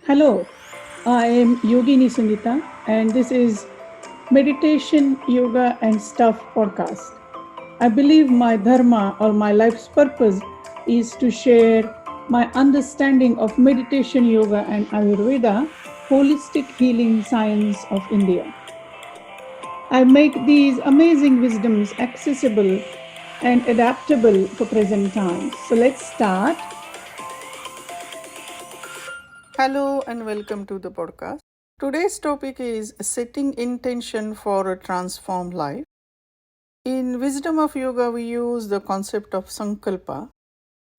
Hello, I am Yogini Sunita, and this is Meditation, Yoga, and Stuff podcast. I believe my dharma or my life's purpose is to share my understanding of meditation, yoga, and Ayurveda, holistic healing science of India. I make these amazing wisdoms accessible and adaptable for present times. So let's start. Hello and welcome to the podcast. Today's topic is setting intention for a transformed life. In Wisdom of Yoga, we use the concept of Sankalpa.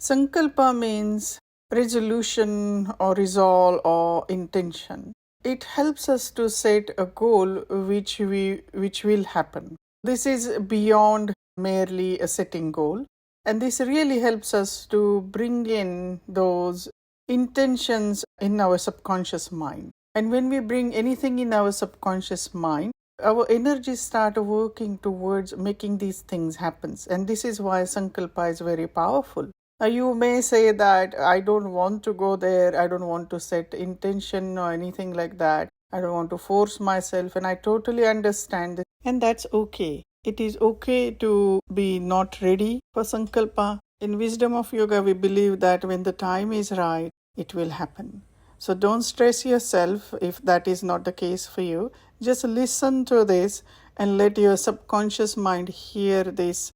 Sankalpa means resolution or resolve or intention. It helps us to set a goal which will happen. This is beyond merely a setting goal, and this really helps us to bring in those intentions in our subconscious mind. And when we bring anything in our subconscious mind, our energies start working towards making these things happen. And this is why Sankalpa is very powerful. You may say that I don't want to go there, I don't want to set intention or anything like that. I don't want to force myself, and I totally understand that. And that's okay. It is okay to be not ready for Sankalpa. In Wisdom of Yoga, we believe that when the time is right, it will happen. So don't stress yourself if that is not the case for you. Just listen to this and let your subconscious mind hear this.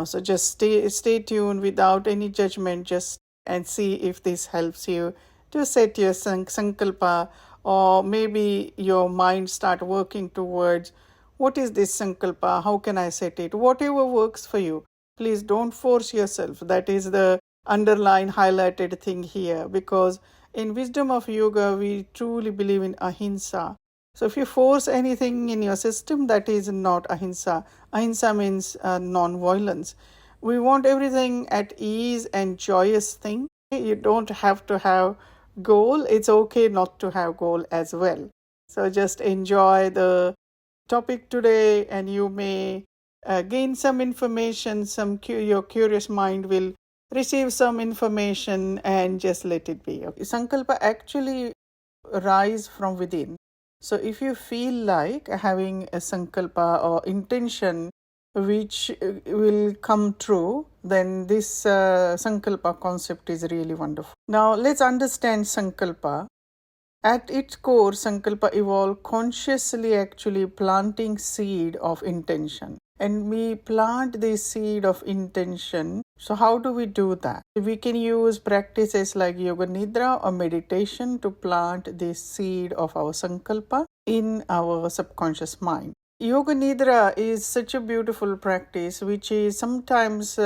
So just stay tuned without any judgment, just and see if this helps you to set your sankalpa, or maybe your mind start working towards what is this sankalpa, how can I set it, whatever works for you. Please don't force yourself. That is the underline highlighted thing here, because in Wisdom of Yoga, we truly believe in ahimsa. So if you force anything in your system, that is not ahimsa. Ahimsa means non-violence. We want everything at ease and joyous thing. You don't have to have goal. It's okay not to have goal as well. So just enjoy the topic today, and you may gain some information. Your curious mind will receive some information, and just let it be. Okay. Sankalpa actually rise from within. So if you feel like having a sankalpa or intention which will come true, then this sankalpa concept is really wonderful. Now let's understand sankalpa. At its core, sankalpa evolved consciously actually planting seed of intention. And we plant this seed of intention. So how do we do that? We can use practices like yoga nidra or meditation to plant this seed of our sankalpa in our subconscious mind. Yoga nidra is such a beautiful practice which is sometimes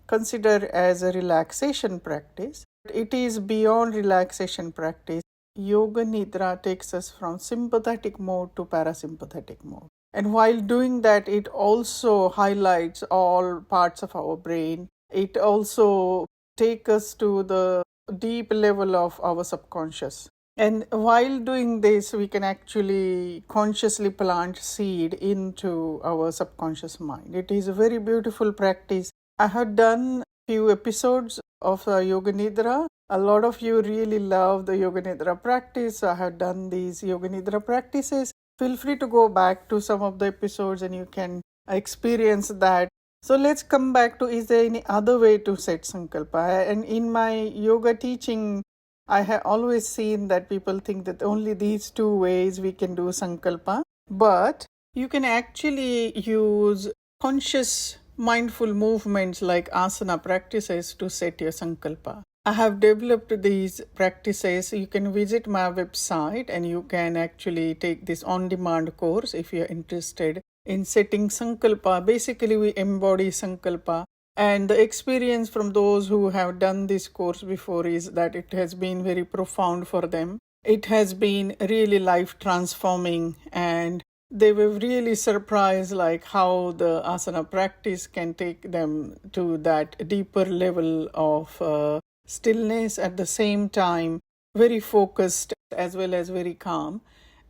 considered as a relaxation practice. It is beyond relaxation practice. Yoga Nidra takes us from sympathetic mode to parasympathetic mode. And while doing that, it also highlights all parts of our brain. It also takes us to the deep level of our subconscious. And while doing this, we can actually consciously plant seed into our subconscious mind. It is a very beautiful practice. I have done few episodes of Yoga Nidra. A lot of you really love the Yoga Nidra practice. I have done these Yoga Nidra practices. Feel free to go back to some of the episodes and you can experience that. So let's come back to, is there any other way to set sankalpa? And in my yoga teaching, I have always seen that people think that only these two ways we can do sankalpa. But you can actually use conscious mindful movements like asana practices to set your sankalpa. I have developed these practices. You can visit my website and you can actually take this on-demand course if you're interested in setting sankalpa. Basically, we embody sankalpa. And the experience from those who have done this course before is that it has been very profound for them. It has been really life transforming, and they were really surprised like how the asana practice can take them to that deeper level of stillness, at the same time very focused as well as very calm,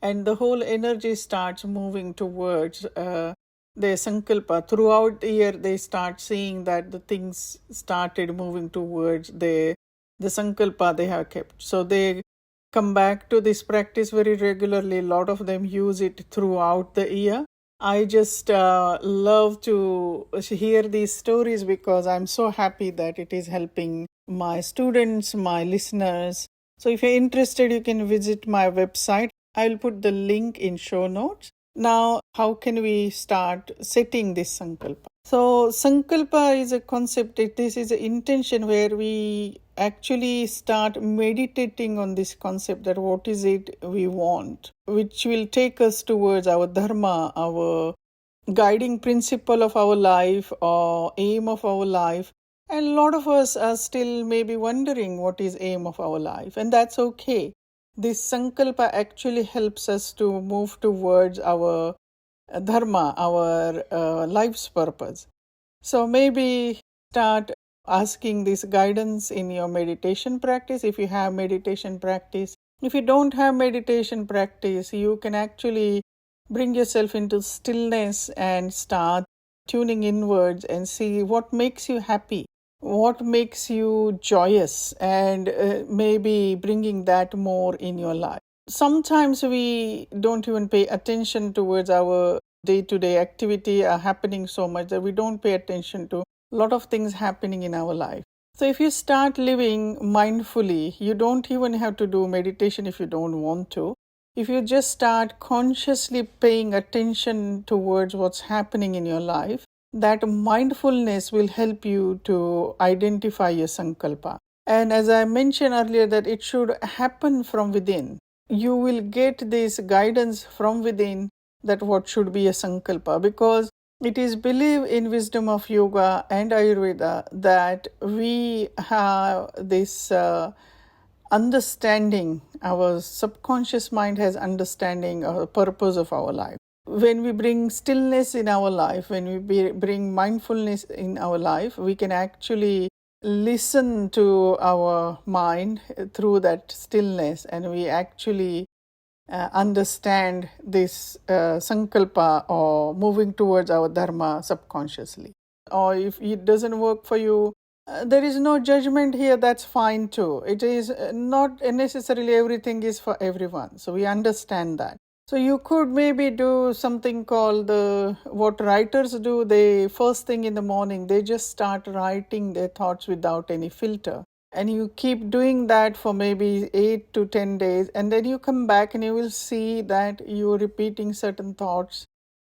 and the whole energy starts moving towards their sankalpa. Throughout the year they start seeing that the things started moving towards the sankalpa they have kept. So they come back to this practice very regularly. A lot of them use it throughout the year. I just love to hear these stories because I'm so happy that it is helping my students, my listeners. So if you're interested, you can visit my website. I'll put the link in show notes. Now, how can we start setting this Sankalpa? So, Sankalpa is a concept, this is an intention where we actually start meditating on this concept that what is it we want, which will take us towards our dharma, our guiding principle of our life or aim of our life. And a lot of us are still maybe wondering what is aim of our life, and that's okay. This sankalpa actually helps us to move towards our dharma, our life's purpose. So maybe start asking this guidance in your meditation practice if you have meditation practice. If you don't have meditation practice, you can actually bring yourself into stillness and start tuning inwards and see what makes you happy, what makes you joyous, and maybe bringing that more in your life. Sometimes we don't even pay attention towards our day-to-day activity are happening so much that we don't pay attention to a lot of things happening in our life. So if you start living mindfully, you don't even have to do meditation if you don't want to. If you just start consciously paying attention towards what's happening in your life, that mindfulness will help you to identify your sankalpa. And as I mentioned earlier, that it should happen from within. You will get this guidance from within that what should be a sankalpa, because it is believed in wisdom of yoga and Ayurveda that we have this understanding, our subconscious mind has understanding of the purpose of our life. When we bring stillness in our life, when we bring mindfulness in our life, we can actually listen to our mind through that stillness, and we actually understand this sankalpa or moving towards our dharma subconsciously. Or if it doesn't work for you, there is no judgment here, that's fine too. It is not necessarily everything is for everyone. So we understand that. So you could maybe do something called what writers do. They first thing in the morning, they just start writing their thoughts without any filter. And you keep doing that for maybe 8 to 10 days, and then you come back and you will see that you're repeating certain thoughts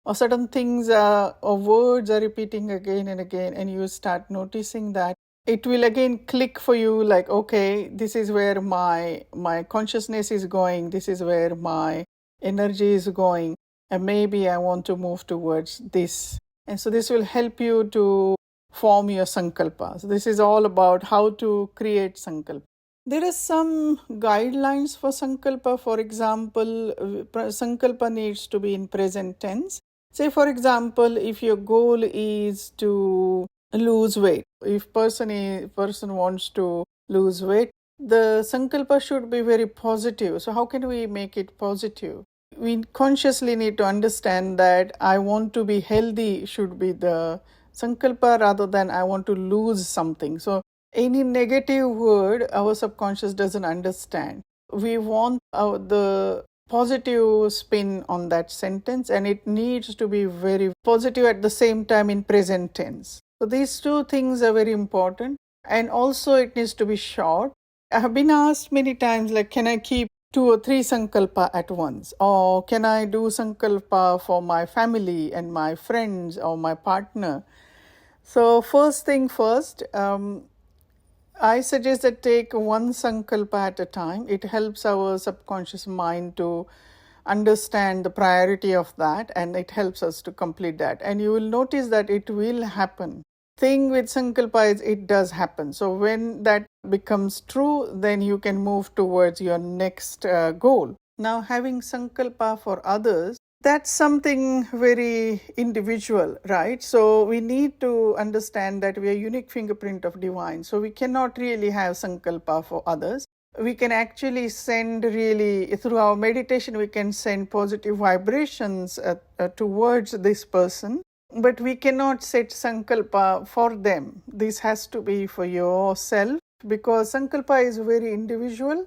or certain things or words are repeating again and again, and you start noticing that it will again click for you, like, okay, this is where my consciousness is going, this is where my energy is going, and maybe I want to move towards this. And so this will help you to form your sankalpa. So this is all about how to create sankalpa. There are some guidelines for sankalpa. For example, sankalpa needs to be in present tense. Say, for example, if your goal is to lose weight, if person wants to lose weight, the sankalpa should be very positive. So how can we make it positive? We consciously need to understand that I want to be healthy should be the sankalpa rather than I want to lose something. So any negative word our subconscious doesn't understand. We want the positive spin on that sentence, and it needs to be very positive at the same time in present tense. So these two things are very important, and also it needs to be short. I have been asked many times, like, can I keep 2 or 3 sankalpa at once, or can I do sankalpa for my family and my friends or my partner? So first thing first, I suggest that take one sankalpa at a time. It helps our subconscious mind to understand the priority of that, and it helps us to complete that. And you will notice that it will happen. Thing with sankalpa is it does happen. So when that becomes true, then you can move towards your next goal. Now, having sankalpa for others, that's something very individual, right? So we need to understand that we are unique fingerprint of divine. So we cannot really have sankalpa for others. We can actually send really, through our meditation, we can send positive vibrations towards this person. But we cannot set sankalpa for them. This has to be for yourself, because sankalpa is very individual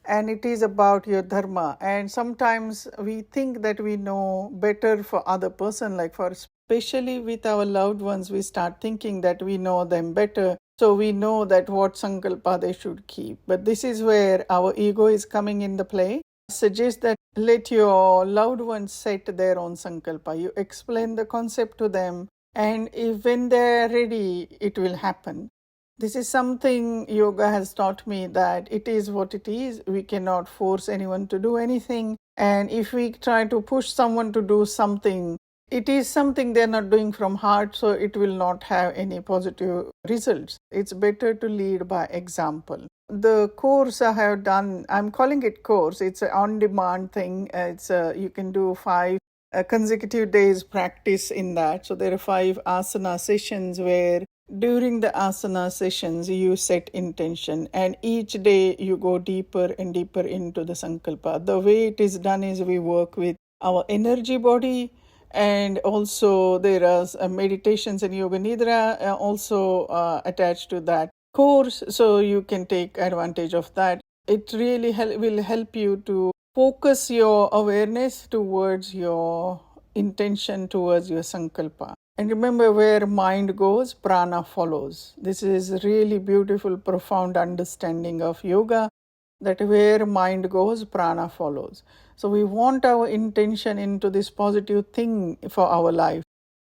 and it is about your dharma. And sometimes we think that we know better for other person, like for especially with our loved ones, we start thinking that we know them better. So we know that what sankalpa they should keep. But this is where our ego is coming in the play. Suggest that let your loved ones set their own sankalpa. You explain the concept to them, and if when they're ready, it will happen. This is something yoga has taught me, that it is what it is. We cannot force anyone to do anything. And if we try to push someone to do something, it is something they're not doing from heart, so it will not have any positive results. It's better to lead by example. The course I have done, I'm calling it course. It's an on-demand thing. You can do 5 consecutive days practice in that. So there are 5 asana sessions where during the asana sessions you set intention, and each day you go deeper and deeper into the sankalpa. The way it is done is we work with our energy body, and also there are meditations and yoga nidra also attached to that course, so you can take advantage of that. It really will help you to focus your awareness towards your intention, towards your sankalpa. And remember, where mind goes, prana follows. This is really beautiful, profound understanding of yoga, that where mind goes, prana follows. So we want our intention into this positive thing for our life.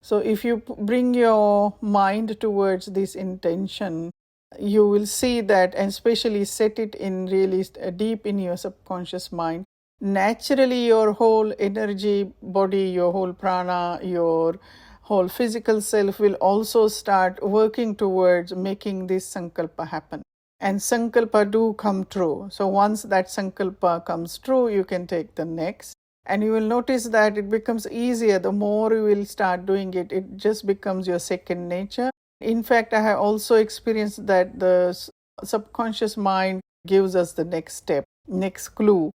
So if you bring your mind towards this intention, you will see that, and especially set it in really deep in your subconscious mind, naturally your whole energy body, your whole prana, your whole physical self will also start working towards making this sankalpa happen. And sankalpa do come true. So once that sankalpa comes true, you can take the next. And you will notice that it becomes easier. The more you will start doing it, it just becomes your second nature. In fact, I have also experienced that the subconscious mind gives us the next step, next clue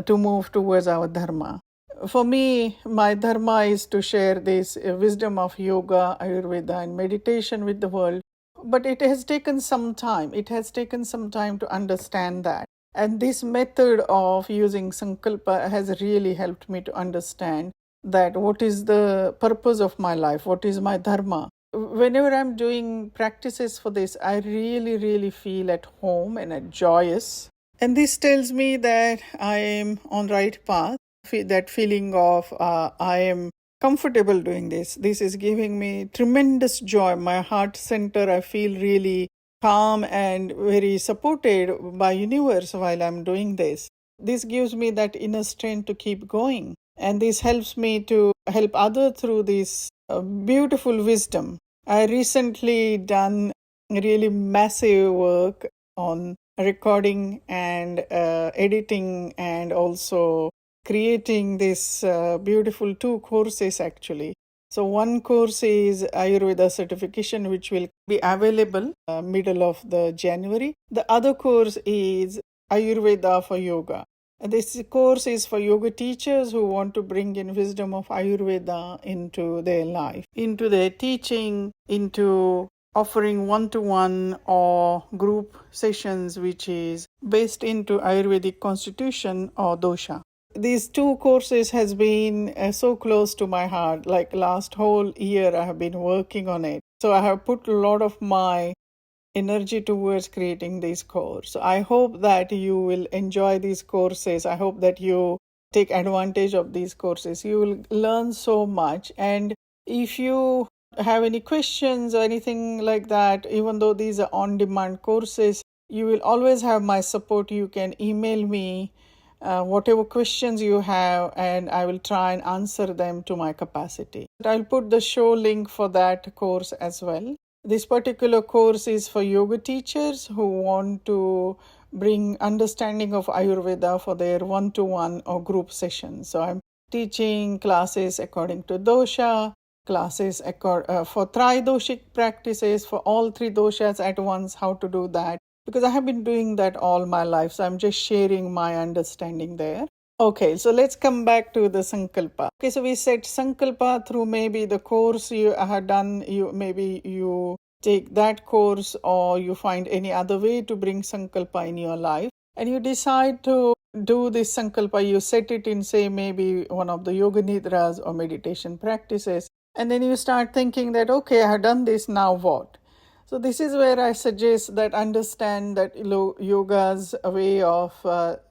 to move towards our dharma. For me, my dharma is to share this wisdom of yoga, Ayurveda, and meditation with the world. But it has taken some time. It has taken some time to understand that. And this method of using sankalpa has really helped me to understand that what is the purpose of my life, what is my dharma. Whenever I'm doing practices for this, I really, really feel at home and joyous. And this tells me that I am on right path. That feeling of I am comfortable doing this. This is giving me tremendous joy. My heart center, I feel really calm and very supported by universe while I'm doing this. This gives me that inner strength to keep going. And this helps me to help others through this beautiful wisdom. I recently done really massive work on recording and editing, and also creating this beautiful 2 courses actually. So one course is Ayurveda certification, which will be available middle of the January. The other course is Ayurveda for yoga. This course is for yoga teachers who want to bring in wisdom of Ayurveda into their life, into their teaching, into offering one-to-one or group sessions, which is based into Ayurvedic constitution or dosha. These 2 courses has been so close to my heart. Like last whole year I have been working on it. So I have put a lot of my energy towards creating this course. So I hope that you will enjoy these courses. I hope that you take advantage of these courses. You will learn so much. And if you have any questions or anything like that, even though these are on-demand courses, you will always have my support. You can email me whatever questions you have, and I will try and answer them to my capacity. I'll put the show link for that course as well. This particular course is for yoga teachers who want to bring understanding of Ayurveda for their one-to-one or group sessions. So I'm teaching classes according to dosha, classes for tridoshic practices, for all 3 doshas at once, how to do that. Because I have been doing that all my life, so I'm just sharing my understanding there. Okay, so let's come back to the sankalpa. Okay, so we said sankalpa through maybe the course you have done. Maybe you take that course, or you find any other way to bring sankalpa in your life. and you decide to do this sankalpa. You set it in, say, maybe one of the yoga nidras or meditation practices, and then you start thinking that, okay, I have done this, now what? So this is where I suggest that understand that yoga's a way of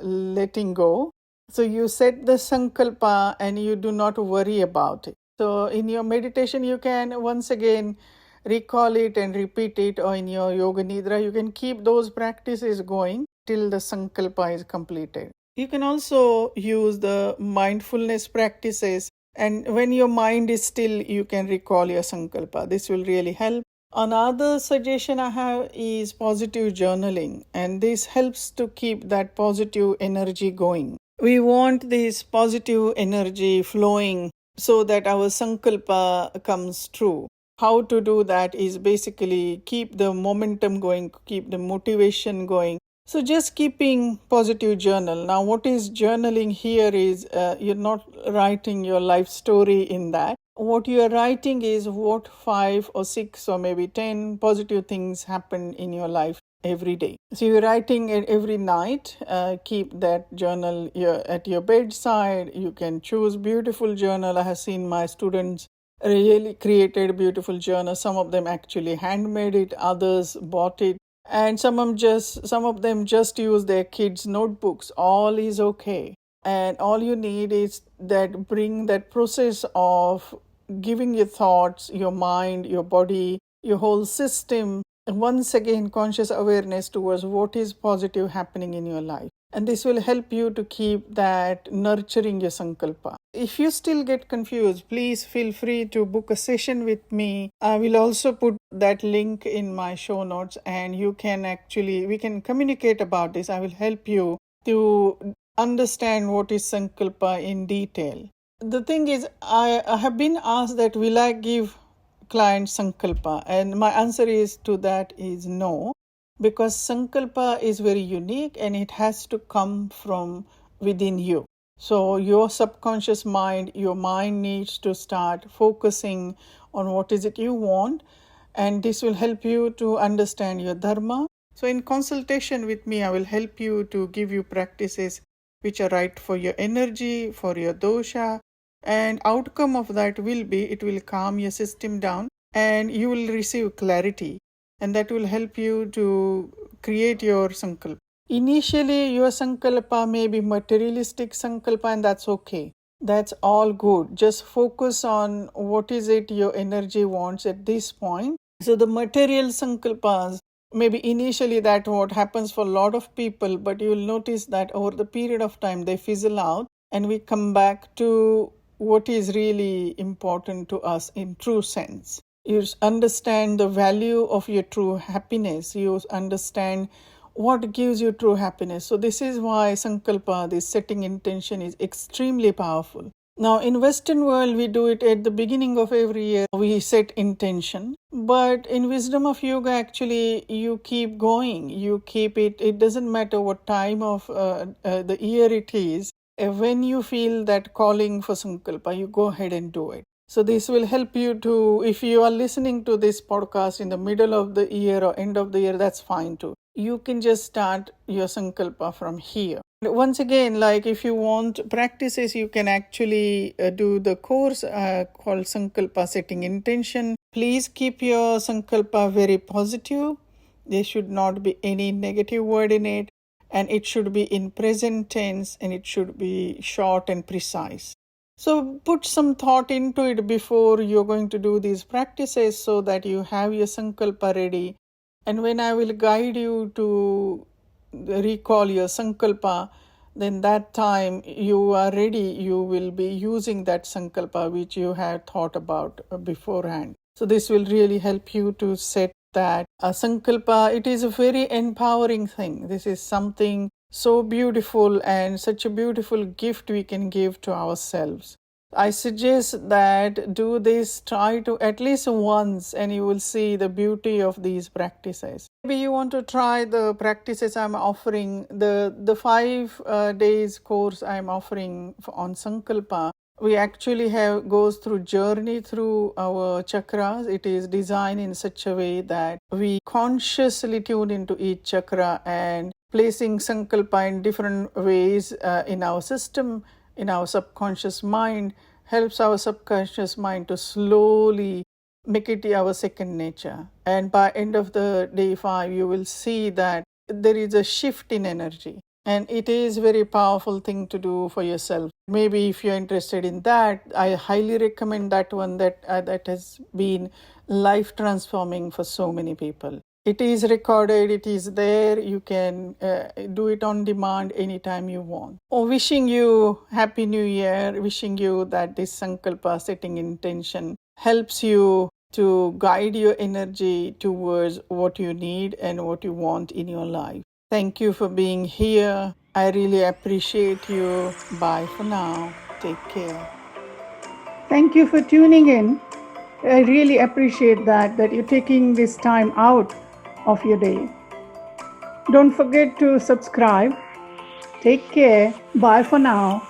letting go. So you set the sankalpa and you do not worry about it. So in your meditation, you can once again recall it and repeat it, or in your yoga nidra, you can keep those practices going till the sankalpa is completed. You can also use the mindfulness practices, and when your mind is still, you can recall your sankalpa. This will really help. Another suggestion I have is positive journaling, and this helps to keep that positive energy going. We want this positive energy flowing so that our sankalpa comes true. How to do that is basically keep the momentum going, keep the motivation going. So just keeping positive journal. Now what is journaling here is you're not writing your life story in that. What you are writing is what 5 or 6 or maybe 10 positive things happen in your life every day. So you're writing it every night. Keep that journal at your bedside. You can choose beautiful journal. I have seen my students really created beautiful journals. Some of them actually handmade it, others bought it, and some of them just use their kids' notebooks. All is okay. And all you need is that bring that process of giving your thoughts, your mind, your body, your whole system, once again conscious awareness towards what is positive happening in your life. And this will help you to keep that nurturing your sankalpa. If you still get confused, please feel free to book a session with me. I will also put that link in my show notes, and we can communicate about this. I will help you to understand what is sankalpa in detail. The thing is, I have been asked that will I give clients sankalpa, and my answer is to that is no, because sankalpa is very unique and it has to come from within you. So your subconscious mind, your mind needs to start focusing on what is it you want, and this will help you to understand your dharma. So in consultation with me, I will help you to give you practices which are right for your energy, for your dosha, and outcome of that will be it will calm your system down and you will receive clarity, and that will help you to create your sankalpa. Initially, your sankalpa may be materialistic sankalpa, and that's okay. That's all good. Just focus on what is it your energy wants at this point. So the material sankalpas, maybe initially that what happens for a lot of people, but you will notice that over the period of time they fizzle out and we come back to what is really important to us in true sense. You understand the value of your true happiness. You understand what gives you true happiness. So this is why sankalpa, this setting intention, is extremely powerful. Now in Western world, we do it at the beginning of every year. We set intention. But in wisdom of yoga, actually, you keep going. You keep it. It doesn't matter what time of the year it is. When you feel that calling for sankalpa, you go ahead and do it. So this will help you to, if you are listening to this podcast in the middle of the year or end of the year, that's fine too. You can just start your sankalpa from here. Once again, like if you want practices, you can actually do the course called Sankalpa Setting Intention. Please keep your sankalpa very positive. There should not be any negative word in it, and it should be in present tense, and it should be short and precise. So put some thought into it before you're going to do these practices so that you have your sankalpa ready. And when I will guide you to recall your sankalpa, then that time you are ready, you will be using that sankalpa which you had thought about beforehand. So this will really help you to set that sankalpa. It is a very empowering thing. This is something so beautiful and such a beautiful gift we can give to ourselves. I suggest that do this, try to at least once, and you will see the beauty of these practices. Maybe you want to try the practices I'm offering, the 5 days course I'm offering on Sankalpa. We actually goes through journey through our chakras. It is designed in such a way that we consciously tune into each chakra and placing Sankalpa in different ways in our system, in our subconscious mind, helps our subconscious mind to slowly make it our second nature. And by end of the day 5, you will see that there is a shift in energy. And it is very powerful thing to do for yourself. Maybe if you're interested in that, I highly recommend that one that has been life transforming for so many people. It is recorded, it is there, you can do it on demand anytime you want. Wishing you Happy New Year, wishing you that this Sankalpa setting intention helps you to guide your energy towards what you need and what you want in your life. Thank you for being here. I really appreciate you. Bye for now. Take care. Thank you for tuning in. I really appreciate that you're taking this time out of your day. Don't forget to subscribe. Take care. Bye for now.